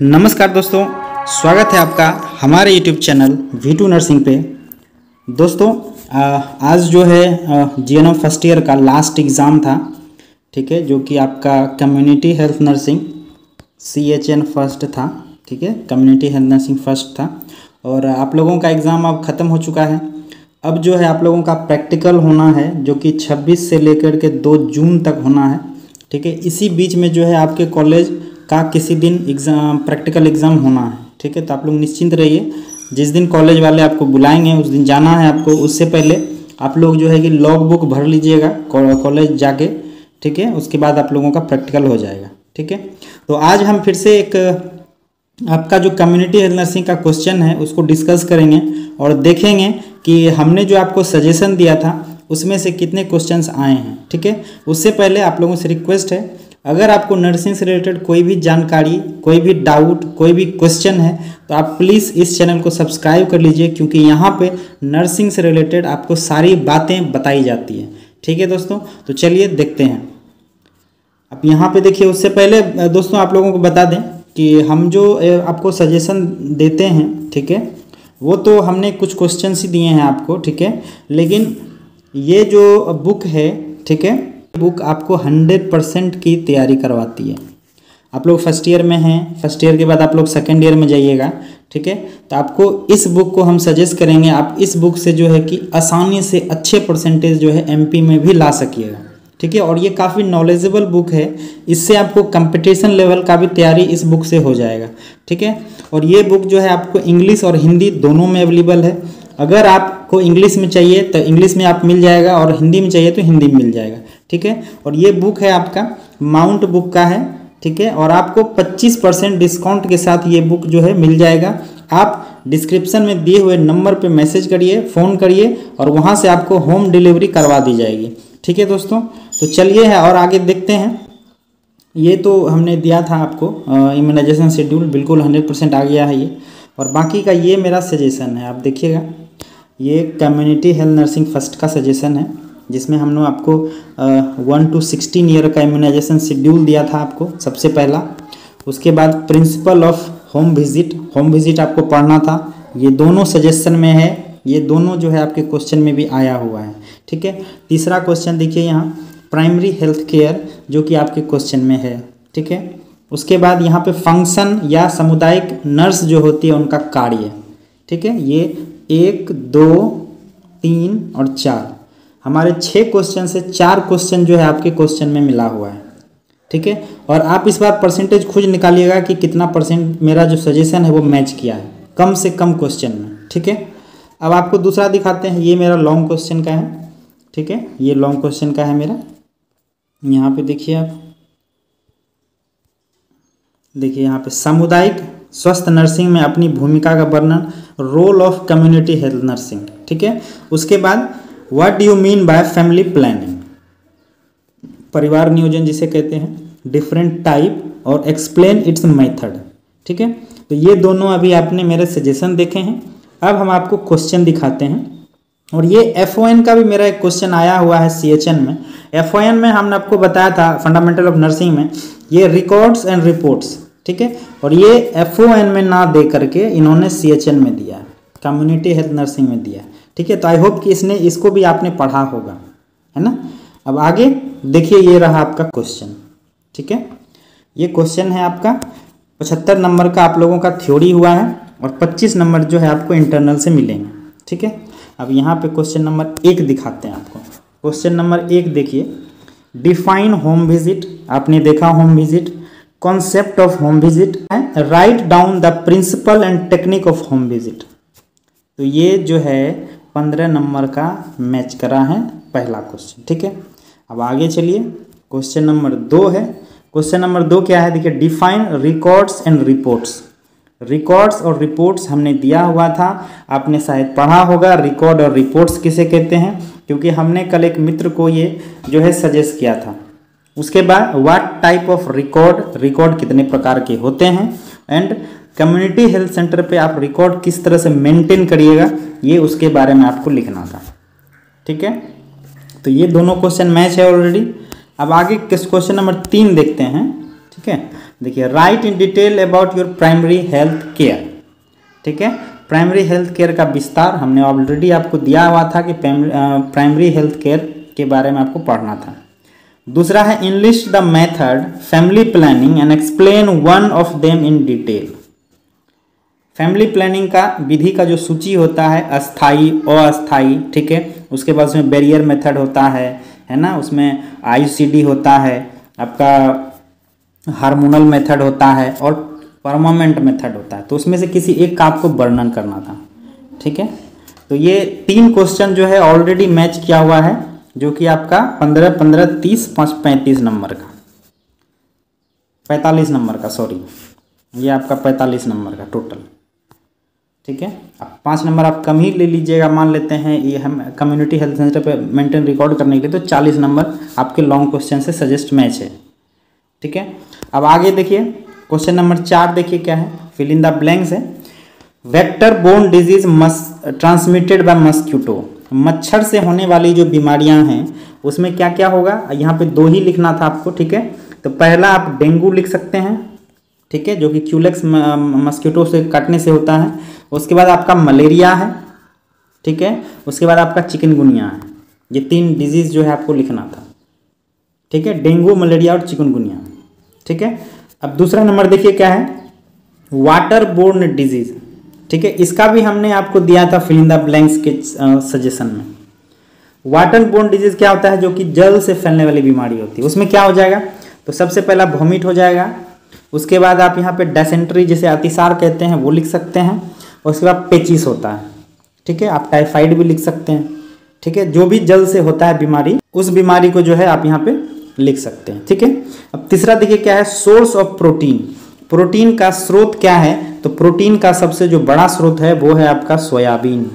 नमस्कार दोस्तों, स्वागत है आपका हमारे YouTube चैनल V2 नर्सिंग पे। दोस्तों आज जो है GNM फर्स्ट ईयर का लास्ट एग्ज़ाम था, ठीक है, जो कि आपका community health nursing CHN first था, ठीक है, कम्युनिटी हेल्थ नर्सिंग फर्स्ट था। और आप लोगों का एग्ज़ाम अब ख़त्म हो चुका है। अब जो है आप लोगों का प्रैक्टिकल होना है, जो कि 26 से लेकर के 2 जून तक होना है, ठीक है। इसी बीच में जो है आपके कॉलेज का किसी दिन प्रैक्टिकल एग्ज़ाम होना है, ठीक है। तो आप लोग निश्चिंत रहिए, जिस दिन कॉलेज वाले आपको बुलाएंगे उस दिन जाना है आपको। उससे पहले आप लोग जो है कि लॉग बुक भर लीजिएगा कॉलेज जाके, ठीक है। उसके बाद आप लोगों का प्रैक्टिकल हो जाएगा, ठीक है। तो आज हम फिर से एक आपका जो कम्युनिटी हेल्थ नर्सिंग का क्वेश्चन है उसको डिस्कस करेंगे और देखेंगे कि हमने जो आपको सजेशन दिया था उसमें से कितने क्वेश्चंस आए हैं, ठीक है। उससे पहले आप लोगों से रिक्वेस्ट है, अगर आपको नर्सिंग से रिलेटेड कोई भी जानकारी, कोई भी डाउट, कोई भी क्वेश्चन है तो आप प्लीज़ इस चैनल को सब्सक्राइब कर लीजिए, क्योंकि यहाँ पे नर्सिंग से रिलेटेड आपको सारी बातें बताई जाती है, ठीक है दोस्तों। तो चलिए देखते हैं। अब यहाँ पे देखिए, उससे पहले दोस्तों आप लोगों को बता दें कि हम जो आपको सजेशन देते हैं, ठीक है, वो तो हमने कुछ क्वेश्चंस ही दिए हैं आपको, ठीक है। लेकिन ये जो बुक है, ठीक है, बुक आपको 100% की तैयारी करवाती है। आप लोग फर्स्ट ईयर में हैं, फर्स्ट ईयर के बाद आप लोग सेकेंड ईयर में जाइएगा, ठीक है। तो आपको इस बुक को हम सजेस्ट करेंगे, आप इस बुक से जो है कि आसानी से अच्छे परसेंटेज जो है MP में भी ला सकिएगा, ठीक है। और ये काफ़ी नॉलेजेबल बुक है, इससे आपको कंपटीशन लेवल का भी तैयारी इस बुक से हो जाएगा, ठीक है। और ये बुक जो है आपको इंग्लिश और हिंदी दोनों में अवेलेबल है। अगर आपको इंग्लिश में चाहिए तो इंग्लिश में आप मिल जाएगा, और हिंदी में चाहिए तो हिंदी में मिल जाएगा, ठीक है। और ये बुक है आपका माउंट बुक का है, ठीक है। और आपको 25% डिस्काउंट के साथ ये बुक जो है मिल जाएगा। आप डिस्क्रिप्शन में दिए हुए नंबर पे मैसेज करिए, फ़ोन करिए, और वहाँ से आपको होम डिलीवरी करवा दी जाएगी, ठीक है दोस्तों। तो चलिए है और आगे देखते हैं। ये तो हमने दिया था आपको इम्यूनाइजेशन शेड्यूल, बिल्कुल 100% आ गया है ये। और बाकी का ये मेरा सजेशन है, आप देखिएगा, ये कम्युनिटी हेल्थ नर्सिंग फर्स्ट का सजेशन है, जिसमें हमने आपको 1 to 16 ईयर का इम्यूनाइजेशन शेड्यूल दिया था आपको सबसे पहला। उसके बाद प्रिंसिपल ऑफ होम विजिट आपको पढ़ना था। ये दोनों सजेशन में है, ये दोनों जो है आपके क्वेश्चन में भी आया हुआ है, ठीक है। तीसरा क्वेश्चन देखिए यहाँ, प्राइमरी हेल्थ केयर, जो कि आपके क्वेश्चन में है, ठीक है। उसके बाद यहाँ पे फंक्शन या सामुदायिक नर्स जो होती है उनका कार्य, ठीक है। ये 1, 2, 3 और 4 हमारे 6 क्वेश्चन से 4 क्वेश्चन जो है आपके क्वेश्चन में मिला हुआ है, ठीक है। और आप इस बार परसेंटेज खुद निकालिएगा कि कितना परसेंट मेरा जो सजेशन है वो मैच किया है, कम से कम क्वेश्चन में, ठीक है। अब आपको दूसरा दिखाते हैं, ये मेरा लॉन्ग क्वेश्चन का है, ठीक है, ये लॉन्ग क्वेश्चन का है मेरा। यहाँ पे देखिए, आप देखिए यहाँ पे सामुदायिक स्वस्थ नर्सिंग में अपनी भूमिका का वर्णन, role of community health nursing, ठीक है। उसके बाद what do you mean by family planning, परिवार नियोजन जिसे कहते हैं, डिफरेंट टाइप, और एक्सप्लेन इट्स मेथड, ठीक है। तो ये दोनों अभी आपने मेरे सजेशन देखे हैं। अब हम आपको क्वेश्चन दिखाते हैं। और ये FON का भी मेरा एक क्वेश्चन आया हुआ है CHN में। FON में हमने आपको बताया था फंडामेंटल ऑफ नर्सिंग में, ये रिकॉर्ड्स एंड रिपोर्ट्स, ठीक है। और ये FON में ना दे करके इन्होंने CHN में दिया, कम्युनिटी हेल्थ नर्सिंग में दिया, ठीक है। तो आई होप कि इसको भी आपने पढ़ा होगा, है ना। अब आगे देखिए, ये रहा आपका क्वेश्चन, ठीक है। ये क्वेश्चन है आपका 75 नंबर का आप लोगों का थ्योरी हुआ है, और 25 नंबर जो है आपको इंटरनल से मिलेंगे, ठीक है। अब यहाँ पे क्वेश्चन नंबर 1 दिखाते हैं आपको। क्वेश्चन नंबर 1 देखिए, डिफाइन होम विजिट, आपने देखा home visit, concept of home visit है, right down the principle and technique of home visit. तो ये जो है 15 नंबर का मैच करा है पहला क्वेश्चन, ठीक है। अब आगे चलिए, क्वेश्चन नंबर 2 है। क्वेश्चन नंबर 2 क्या है, देखिए, define records and reports. Records और रिपोर्ट्स हमने दिया हुआ था, आपने शायद पढ़ा होगा रिकॉर्ड और रिपोर्ट्स किसे कहते हैं, क्योंकि हमने कल एक मित्र को ये जो है सजेस्ट किया था। उसके बाद व्हाट टाइप ऑफ रिकॉर्ड कितने प्रकार के होते हैं, एंड कम्युनिटी हेल्थ सेंटर पे आप रिकॉर्ड किस तरह से मेंटेन करिएगा, ये उसके बारे में आपको लिखना था, ठीक है। तो ये दोनों क्वेश्चन मैच है ऑलरेडी। अब आगे क्वेश्चन नंबर 3 देखते हैं, ठीक है। देखिए, right in detail about your primary health care. ठीक है, प्राइमरी हेल्थ केयर का विस्तार हमने ऑलरेडी आपको दिया हुआ था कि प्राइमरी हेल्थ केयर के बारे में आपको पढ़ना था। दूसरा है enlist the method family planning and explain one of them in detail. Family planning का विधि का जो सूची होता है, अस्थाई, अस्थाई, ठीक है, उसके बाद उसमें बैरियर मेथड होता है ना, उसमें IUCD होता है, आपका हार्मोनल मेथड होता है और परमानेंट मेथड होता है। तो उसमें से किसी एक का आपको वर्णन करना था। ठीक है, तो ये 3 क्वेश्चन जो है ऑलरेडी मैच किया हुआ है, जो कि आपका 15, 15, 30, 35 नंबर का, 45 नंबर का, सॉरी, ये आपका 45 नंबर का टोटल। ठीक है, अब 5 नंबर आप कम ही ले लीजिएगा, मान लेते हैं ये हम कम्युनिटी हेल्थ सेंटर पे मेंटेन रिकॉर्ड करने के लिए, तो 40 नंबर आपके लॉन्ग क्वेश्चन से सजेस्ट मैच है। ठीक है, अब आगे देखिए क्वेश्चन नंबर 4 देखिए क्या है, फिल इन द ब्लैंक्स है। Vector borne disease transmitted by mosquito, मच्छर से होने वाली जो बीमारियां हैं उसमें क्या क्या होगा, यहाँ पे 2 ही लिखना था आपको। ठीक है, तो पहला आप डेंगू लिख सकते हैं, ठीक है, जो कि क्यूलेक्स मस्क्यूटो से काटने से होता है। उसके बाद आपका मलेरिया है, ठीक है, उसके बाद आपका चिकनगुनिया है। ये 3 डिजीज जो है आपको लिखना था। ठीक है, डेंगू, मलेरिया और चिकनगुनिया। ठीक है, अब दूसरा नंबर देखिए क्या है, वाटर बोर्न डिजीज। ठीक है, इसका भी हमने आपको दिया था फिल इन द ब्लैंक्स के सजेशन में। वाटर बोर्न डिजीज क्या होता है, जो कि जल से फैलने वाली बीमारी होती है। उसमें क्या हो जाएगा, तो सबसे पहला वॉमिट हो जाएगा, उसके बाद आप यहाँ पे डिसेंट्री जिसे अतिसार कहते हैं वो लिख सकते हैं, और उसके बाद पेचिस होता है। ठीक है, आप टाइफाइड भी लिख सकते हैं। ठीक है, जो भी जल से होता है बीमारी, उस बीमारी को जो है आप यहाँ पे लिख सकते हैं। ठीक है, अब तीसरा देखिए क्या है, सोर्स ऑफ प्रोटीन। प्रोटीन का स्रोत क्या है, तो प्रोटीन का सबसे जो बड़ा स्रोत है वो है आपका सोयाबीन।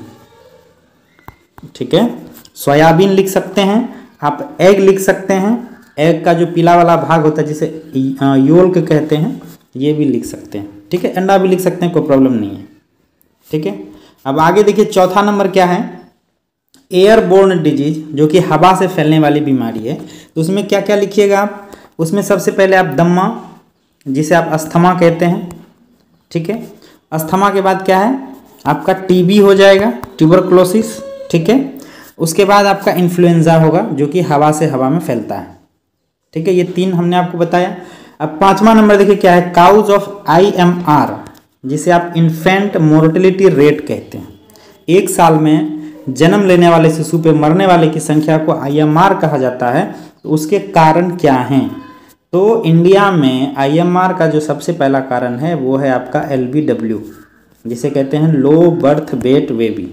ठीक है, सोयाबीन लिख सकते हैं, आप एग लिख सकते हैं, एग का जो पीला वाला भाग होता है जिसे योल्क कहते हैं, ये भी लिख सकते हैं। ठीक है, अंडा भी लिख सकते हैं, कोई प्रॉब्लम नहीं है। ठीक है, अब आगे देखिए चौथा नंबर क्या है, एयरबोर्न डिजीज, जो कि हवा से फैलने वाली बीमारी है। तो उसमें क्या क्या लिखिएगा आप, उसमें सबसे पहले आप दम्मा, जिसे आप अस्थमा कहते हैं। ठीक है, अस्थमा के बाद क्या है आपका TB हो जाएगा, ट्यूबरक्लोसिस। ठीक है, उसके बाद आपका इन्फ्लुएंजा होगा, जो कि हवा से हवा में फैलता है। ठीक है, ये 3 हमने आपको बताया। अब 5वां नंबर देखिए क्या है, काउज ऑफ IMR, जिसे आप इन्फेंट मोर्टेलिटी रेट कहते हैं। 1 साल में जन्म लेने वाले शिशु पे मरने वाले की संख्या को IMR कहा जाता है। तो उसके कारण क्या हैं, तो इंडिया में IMR का जो सबसे पहला कारण है वो है आपका LBW, जिसे कहते हैं लो बर्थ वेट बेबी।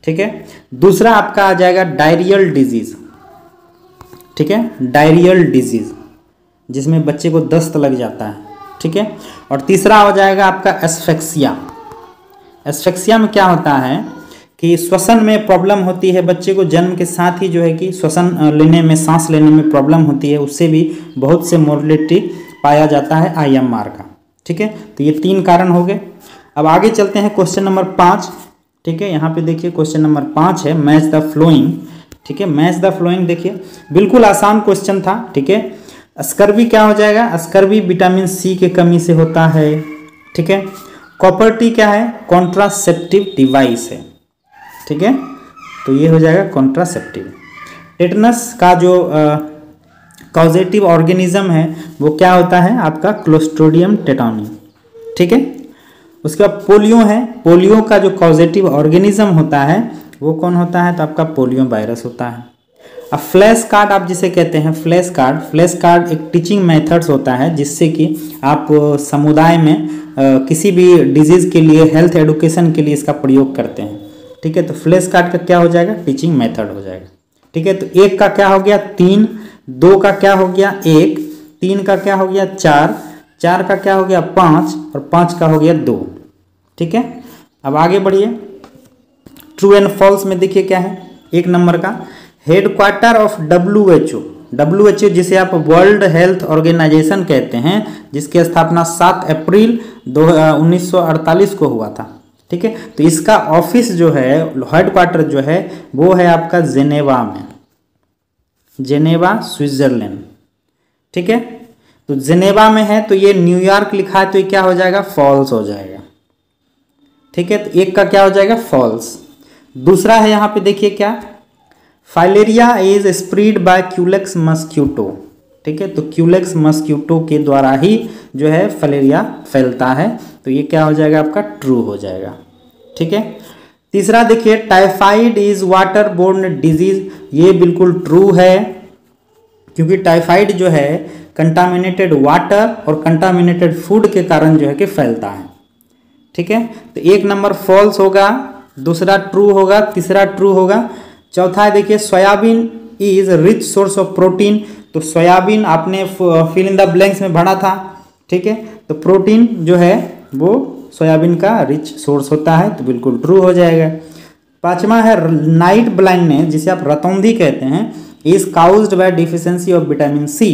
ठीक है, दूसरा आपका आ जाएगा डायरियल डिजीज। ठीक है, डायरियल डिजीज, जिसमें बच्चे को दस्त लग जाता है। ठीक है, और तीसरा हो जाएगा आपका एस्फेक्सिया। एस्फेक्सिया में क्या होता है कि श्वसन में प्रॉब्लम होती है, बच्चे को जन्म के साथ ही जो है कि श्वसन लेने में, सांस लेने में प्रॉब्लम होती है, उससे भी बहुत से मोर्टेलिटी पाया जाता है IMR का। ठीक है, तो ये 3 कारण हो गए। अब आगे चलते हैं क्वेश्चन नंबर 5। ठीक है, यहाँ पे देखिए क्वेश्चन नंबर 5 है, मैच द फ्लोइंग। ठीक है, मैच द फ्लोइंग देखिए बिल्कुल आसान क्वेश्चन था। ठीक है, स्कर्वी क्या हो जाएगा, स्कर्वी विटामिन C की कमी से होता है। ठीक है, कॉपर टी क्या है, कॉन्ट्रासेप्टिव डिवाइस है। ठीक है, तो ये हो जाएगा कॉन्ट्रासेप्टिव। टेटनस का जो कॉजेटिव ऑर्गेनिज्म है वो क्या होता है आपका, क्लोस्ट्रिडियम टेटानी। ठीक है, उसके बाद पोलियो है, पोलियो का जो कॉजेटिव ऑर्गेनिज्म होता है वो कौन होता है, तो आपका पोलियो वायरस होता है। अब फ्लैश कार्ड आप जिसे कहते हैं, फ्लैश कार्ड एक टीचिंग मेथड्स होता है, जिससे कि आप समुदाय में किसी भी डिजीज़ के लिए, हेल्थ एडुकेशन के लिए इसका प्रयोग करते हैं। ठीक है, तो फ्लैश कार्ड का क्या हो जाएगा, टीचिंग मेथड हो जाएगा। ठीक है, तो 1 का क्या हो गया 3, 2 का क्या हो गया 1, 3 का क्या हो गया 4, 4 का क्या हो गया 5 और 5 का हो गया 2। ठीक है, अब आगे बढ़िए, ट्रू एंड फॉल्स में देखिए क्या है, 1 नंबर का हेडक्वार्टर ऑफ WHO जिसे आप वर्ल्ड हेल्थ ऑर्गेनाइजेशन कहते हैं, जिसकी स्थापना 7 अप्रैल 1948 को हुआ था। ठीक है, तो इसका ऑफिस जो है, हेडक्वार्टर जो है वो है आपका जेनेवा में, जेनेवा स्विट्जरलैंड। ठीक है, तो जिनेवा में है तो ये न्यूयॉर्क लिखा है तो ये क्या हो जाएगा, फॉल्स हो जाएगा। ठीक है, तो एक का क्या हो जाएगा, फॉल्स। दूसरा है यहाँ पे देखिए क्या, filaria is spread by Culex mosquito. ठीक है, तो क्यूलेक्स मस्क्यूटो के द्वारा ही जो है फलेरिया फैलता है, तो ये क्या हो जाएगा आपका, ट्रू हो जाएगा। ठीक है, तीसरा देखिए, typhoid is water borne disease, ये बिल्कुल ट्रू है, क्योंकि टाइफाइड जो है कंटामिनेटेड वाटर और कंटामिनेटेड फूड के कारण जो है कि फैलता है। ठीक है, तो एक नंबर फॉल्स होगा, दूसरा ट्रू होगा, तीसरा ट्रू होगा। चौथा है देखिए, soybean is rich source of protein, तो सोयाबीन आपने फिल इन द ब्लैंक्स में भरा था। ठीक है, तो प्रोटीन जो है वो सोयाबीन का रिच सोर्स होता है, तो बिल्कुल ट्रू हो जाएगा। पांचवा है, नाइट ब्लाइंडनेस जिसे आप रतौंधी कहते हैं, is caused by deficiency of vitamin C,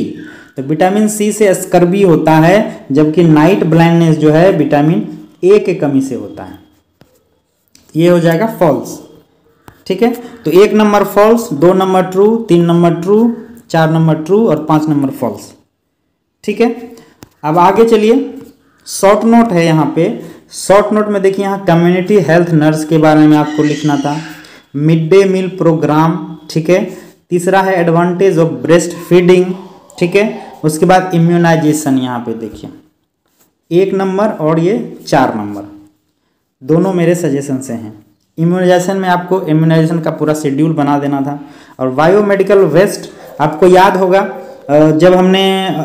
तो विटामिन सी से स्कर्वी होता है, जबकि नाइट ब्लाइंडनेस जो है विटामिन ए के कमी से होता है, ये हो जाएगा फॉल्स। ठीक है, तो एक number false, 2 number true, 3 number true, 4 number true और 5 नंबर फॉल्स। ठीक है, अब आगे चलिए, शॉर्ट नोट है यहाँ पे। शॉर्ट नोट में देखिए यहाँ कम्युनिटी हेल्थ नर्स के बारे में आपको लिखना था, मिड डे मील प्रोग्राम। ठीक है, तीसरा है एडवांटेज ऑफ ब्रेस्ट फीडिंग। ठीक है, उसके बाद इम्यूनाइजेशन, यहाँ पे देखिए 1 नंबर और ये 4 नंबर दोनों मेरे सजेशन से हैं। इम्यूनाइजेशन में आपको इम्यूनाइजेशन का पूरा शेड्यूल बना देना था। और बायोमेडिकल वेस्ट आपको याद होगा, जब हमने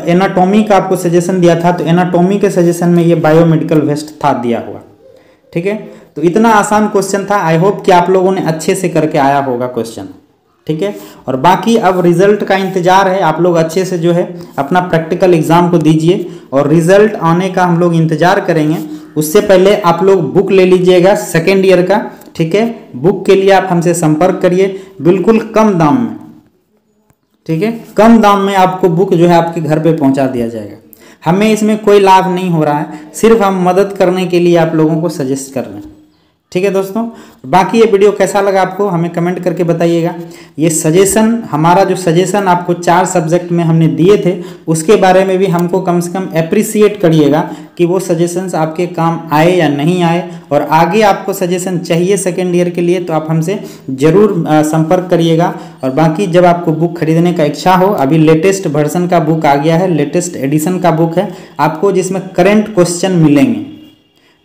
एनाटॉमी का आपको सजेशन दिया था, तो एनाटॉमी के सजेशन में ये बायोमेडिकल वेस्ट था दिया हुआ। ठीक है, तो इतना आसान क्वेश्चन था, आई होप कि आप लोगों ने अच्छे से करके आया होगा क्वेश्चन। ठीक है, और बाकी अब रिजल्ट का इंतजार है, आप लोग अच्छे से जो है अपना प्रैक्टिकल एग्जाम को दीजिए और रिजल्ट आने का हम लोग इंतजार करेंगे। उससे पहले आप लोग बुक ले लीजिएगा सेकेंड ईयर का। ठीक है, बुक के लिए आप हमसे संपर्क करिए, बिल्कुल कम दाम में। ठीक है, कम दाम में आपको बुक जो है आपके घर पे पहुंचा दिया जाएगा। हमें इसमें कोई लाभ नहीं हो रहा है, सिर्फ हम मदद करने के लिए आप लोगों को सजेस्ट कर रहे हैं। ठीक है दोस्तों, बाकी ये वीडियो कैसा लगा आपको हमें कमेंट करके बताइएगा। ये सजेशन, हमारा जो सजेशन आपको 4 सब्जेक्ट में हमने दिए थे, उसके बारे में भी हमको कम से कम अप्रिसिएट करिएगा कि वो सजेशंस आपके काम आए या नहीं आए। और आगे आपको सजेशन चाहिए सेकेंड ईयर के लिए तो आप हमसे ज़रूर संपर्क करिएगा। और बाकी जब आपको बुक खरीदने का इच्छा हो, अभी लेटेस्ट वर्जन का बुक आ गया है, लेटेस्ट एडिशन का बुक है आपको, जिसमें करंट क्वेश्चन मिलेंगे।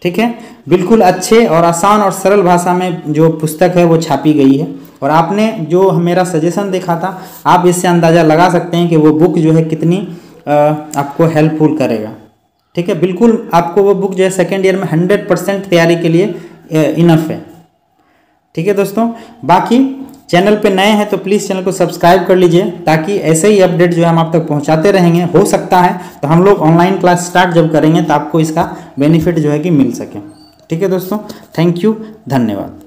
ठीक है, बिल्कुल अच्छे और आसान और सरल भाषा में जो पुस्तक है वो छापी गई है। और आपने जो मेरा सजेशन देखा था, आप इससे अंदाज़ा लगा सकते हैं कि वो बुक जो है कितनी आपको हेल्पफुल करेगा। ठीक है, बिल्कुल आपको वो बुक जो है सेकेंड ईयर में 100% तैयारी के लिए इनफ है। ठीक है दोस्तों, बाकी चैनल पे नए हैं तो प्लीज़ चैनल को सब्सक्राइब कर लीजिए, ताकि ऐसे ही अपडेट जो है हम आप तक पहुंचाते रहेंगे। हो सकता है तो हम लोग ऑनलाइन क्लास स्टार्ट जब करेंगे तो आपको इसका बेनिफिट जो है कि मिल सके। ठीक है दोस्तों, थैंक यू, धन्यवाद।